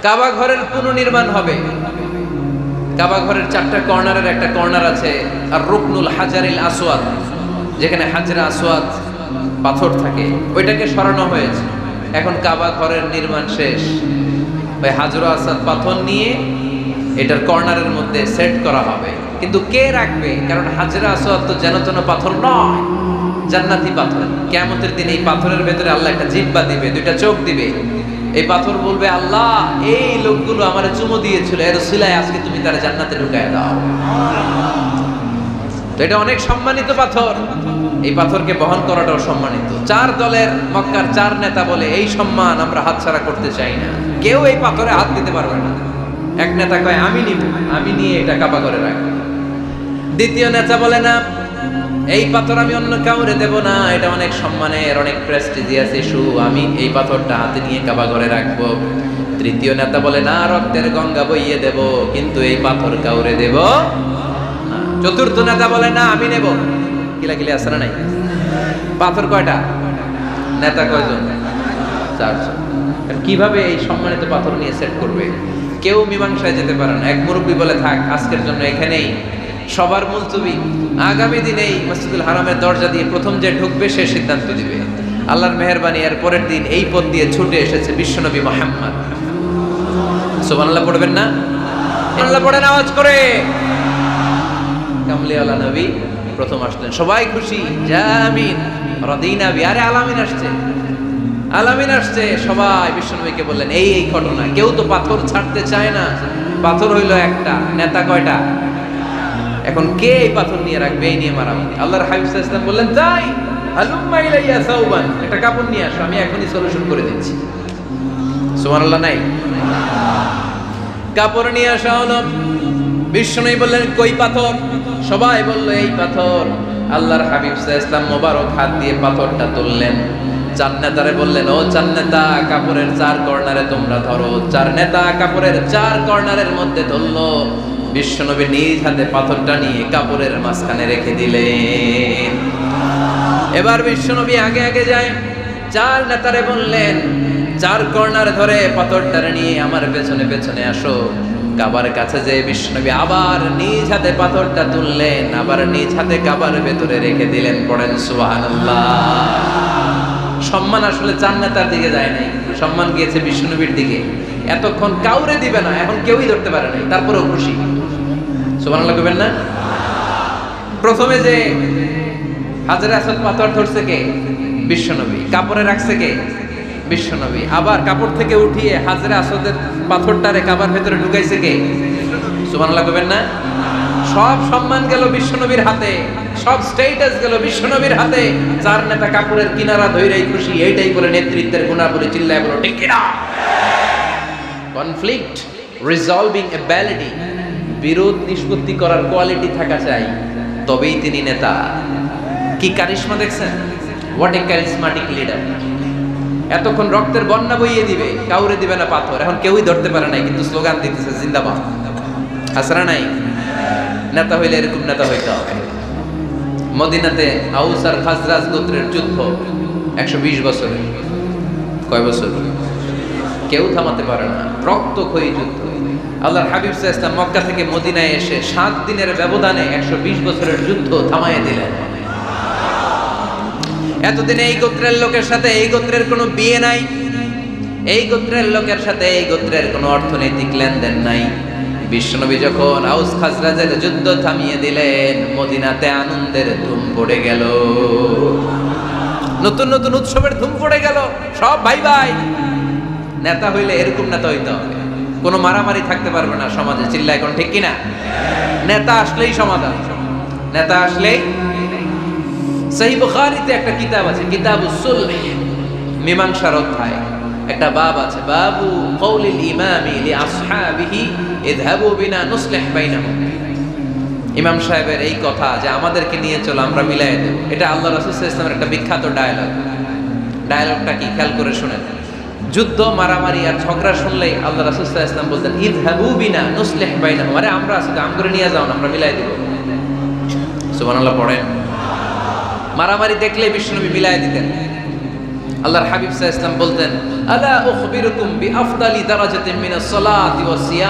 কাবা ঘরের পুনর্নির্মাণ হবে। কাবা ঘরের 4টা কর্নারের একটা কর্নার আছে আর রুকনুল হাজারিল আসওয়াদ, যেখানে হাজরা আসওয়াদ পাথর থাকে, ওইটাকে সরানো হয়েছে। এখন কাবা ঘরের নির্মাণ শেষ, ওই হাজরা আসওয়াদ পাথর নিয়ে এটার কর্নারের মধ্যে সেট করা হবে। কিন্তু কে রাখবে? কারণ হাজরা আসওয়াদ তো যেন তেন পাথর নয়, জান্নাতি পাথর। কিয়ামতের দিন এই পাথরের ভেতরে আল্লাহ একটা জিহ্বা দিবে, 2টা চোখ দিবে। এই পাথর বলবে, আল্লাহ এই লোকগুলো আমার চুমো দিয়েছিল, এর উসিলায় আজকে তুমি তার জান্নাতে ঢুকায় দাও। তো এটা অনেক সম্মানিত পাথর, এই পাথরকে বহন করাটাও সম্মানিত। 4 দলের মক্কার 4 নেতা বলে এই সম্মান আমরা হাতছাড়া করতে চাই না, কেউ এই পাথরে হাত দিতে পারবে না। এক নেতা কয় আমি নিব, আমি নিয়ে এটা কাবা করে রাখবো। দ্বিতীয় নেতা বলে না, এই পাথর আমি অন্য কাউরে দেব না, এটা অনেক সম্মানের, অনেক প্রেস্টিজিয়াস ইস্যু, আমি এই পাথরটা হাতে নিয়ে কাবা ঘরে রাখবো। তৃতীয় নেতা বলে না, রক্তের গঙ্গা বইয়ে দেব, কিন্তু এই পাথর কাউরে দেব না। চতুর্থ নেতা বলে না, আমি নেব। কিলাকিলি আছে না নাই? পাথর কয়টা? নেতা কয়জন? 4 জন। কিভাবে এই সম্মানিত পাথর নিয়ে সেট করবে? কেউ মীমাংসায় যেতে পারে না। এক মুরব্বী বলে, থাক আজকের জন্য এখানেই, সবার মুলতবি, আগামী দিনেই মসজিদুল হারামের দরজা দিয়ে প্রথম যে ঢুকবে সে সিদ্ধান্ত দিবে। আল্লাহর মেহেরবানি, এর পরের দিন এই পথ দিয়ে ছুটে এসেছে বিশ্বনবী মুহাম্মদ। সুবহানাল্লাহ পড়বেন না? আল্লাহ পড়েন আওয়াজ করে। কামলিওয়ালা নবী প্রথম আসলেন, সবাই খুশি, জামিন রাদিনা বি। আরে আলামিন আসছে, আলামিন আসছে। সবাই বিশ্বনবীকে বললেন এই এই ঘটনা। কেউ তো পাথর ছাড়তে চায় না। পাথর হইল একটা, নেতা কয়টা? এখন কে এই পাথর নিয়ে রাখবে? এই নিয়ে মারামারি। আল্লাহর হাবিব সাল্লাল্লাহু আলাইহি ওয়াসাল্লাম বললেন, যাই হালুম্মা ইলাইয়া সাওবান, একটা কাপড় নিয়ে আসো, আমি এখনই সলিউশন করে দিচ্ছি। সুবহানাল্লাহ নাই? কাপড় নিয়ে আসা হলো। বিশ্বনবী বললেন, কই পাথর? সবাই বলল এই পাথর। আল্লাহর হাবিব সাল্লাল্লাহু আলাইহি ওয়াসাল্লাম মোবারক হাত দিয়ে পাথরটা তুললেন। 4 নেতারে বললেন, ও 4 নেতা, কাপড়ের 4 কর্নারে তোমরা ধরো। 4 নেতা কাপড়ের 4 কর্নারের মধ্যে ধরলো। বিশ্বনবী নিজ হাতে পাথরটা নিয়ে কাপড়ের মাঝখানে রেখে দিলেন। এবার বিশ্বনবী আগে আগে যায়। 4 নেতারে বললেন, 4 কর্নার ধরে পাথরটা নিয়ে আমার পেছনে পেছনে আসো। কাবার কাছে যে বিশ্বনবী আবার নিজ হাতে পাথরটা তুললেন, আবার নিজ হাতে কাবার ভেতরে রেখে দিলেন। পড়েন সুবহানাল্লাহ। সম্মান আসলে 4 নেতার দিকে যায় নাই, সম্মান গিয়েছে বিশ্বনবীর দিকে। এতক্ষণ কাউরে দিবে না, এখন কেউই ধরতে পারে নাই, তারপরেও খুশি। সুবহানাল্লাহ কইবেন না? প্রথমে যে হাজরে আসওয়াদ পাথর ধরছে কে? বিশ্বনবী। কাপড়ে রাখছে কে? বিশ্বনবী। আবার কাপড় থেকে উঠিয়ে হাজরে আসওয়াদের পাথরটারে কাবার ভেতরে ঢুকাইছে কে? সুবহানাল্লাহ কইবেন না? সব সম্মান গেল বিশ্বনবীর হাতে, সব স্ট্যাটাস গেল বিশ্বনবীর হাতে। 4 নেতা কাপড়ের কিনারা ধইরাই খুশি। এইটাই বলে নেতৃত্বের গুণাবলী, চিল্লায় বলো ঠিক কিনা? কনফ্লিক্ট রিজলভিং এবিলিটি, বিরোধ নিষ্পত্তি করার কোয়ালিটি থাকা চাই, তবেই তিনি নেতা। কি কারিশমা দেখছেন? What a charismatic leader. এতক্ষণ রক্তের বন্যা বইয়ে দিবে, কাউরে দিবে না পাথর। এখন কেউই ধরতে পারে নাই, কিন্তু স্লোগান দিতেছে জিন্দাবাদ। আসরা নাই? নেতা হইলে এরকম নেতা হইতে হবে। মদিনাতে আউস আর খাজরাজ গোত্রের যুদ্ধ 120 বছরের। কয় বছর? কেউ থামাতে পারে না, রক্তক্ষয়ী যুদ্ধ। আল্লাহর হাবিব সাল্লাল্লাহু আলাইহি ওয়াসাল্লাম মক্কা থেকে মদিনায় এসে 7 দিনের ব্যবধানে 120 বছরের যুদ্ধ থামায়ে দিলেন। এতদিন এই গোত্রের লোকের সাথে এই গোত্রের কোনো বিয়ে নাই, এই গোত্রের লোকের সাথে এই গোত্রের কোনো অর্থনৈতিক লেনদেন নাই। বিশ্বনবী যখন আউস খাজরাজের যুদ্ধ থামিয়ে দিলেন, মদিনাতে আনন্দের ধুম পড়ে গেল, নতুন নতুন উৎসবের ধুম পড়ে গেল। সব ভাই ভাই। নেতা হইলে এরকম নেতা হইতে হবে, কোনো মারামারি থাকতে পারবে না সমাজে। চিল্লা এখন ঠিক কিনা? নেতা আসলেই সমাধান, নেতা আসলেই। সহিহ বুখারীতে একটা কিতাব আছে, কিতাবুস সুলহ, মীমাংসার অধ্যায়। একটা বাব আছে, বাবু কওলিল ইমামি লিআসহাবিহি ইযহাবু বিনা নুসলিহ বাইনাহুম। ইমাম সাহেবের এই কথা যে আমাদেরকে নিয়ে চলো, আমরা মিলাই দেব, এটা আল্লাহ রাসূল সাল্লাল্লাহু আলাইহি ওয়াসাল্লামের একটা বিখ্যাত ডায়ালগ। ডায়ালগটা কি খেয়াল করে শুনেন। যুদ্ধ, মারামারি আর ঝগড়া শুনলেই আল্লাহ রাসূল সাল্লাল্লাহু আলাইহি ওয়াসাল্লাম বলতেন, ইযহাবু বিনা নুসলিহ বাইনাহুম। আরে আমরা আছি তো, আম করে নিয়ে যাও না, আমরা মিলাই দেব। সুবহানাল্লাহ পড়েন। মারামারি দেখলে বিশ্বনবী মিলাই দিতেন। আল্লাহর হাবিব সাল্লাল্লাহু আলাইহি ওয়াসাল্লাম বলতেন, আলা উখবিরুকুম বিআফদালি দারাজাতিন মিনাস সালাতি ওয়াস সিয়াম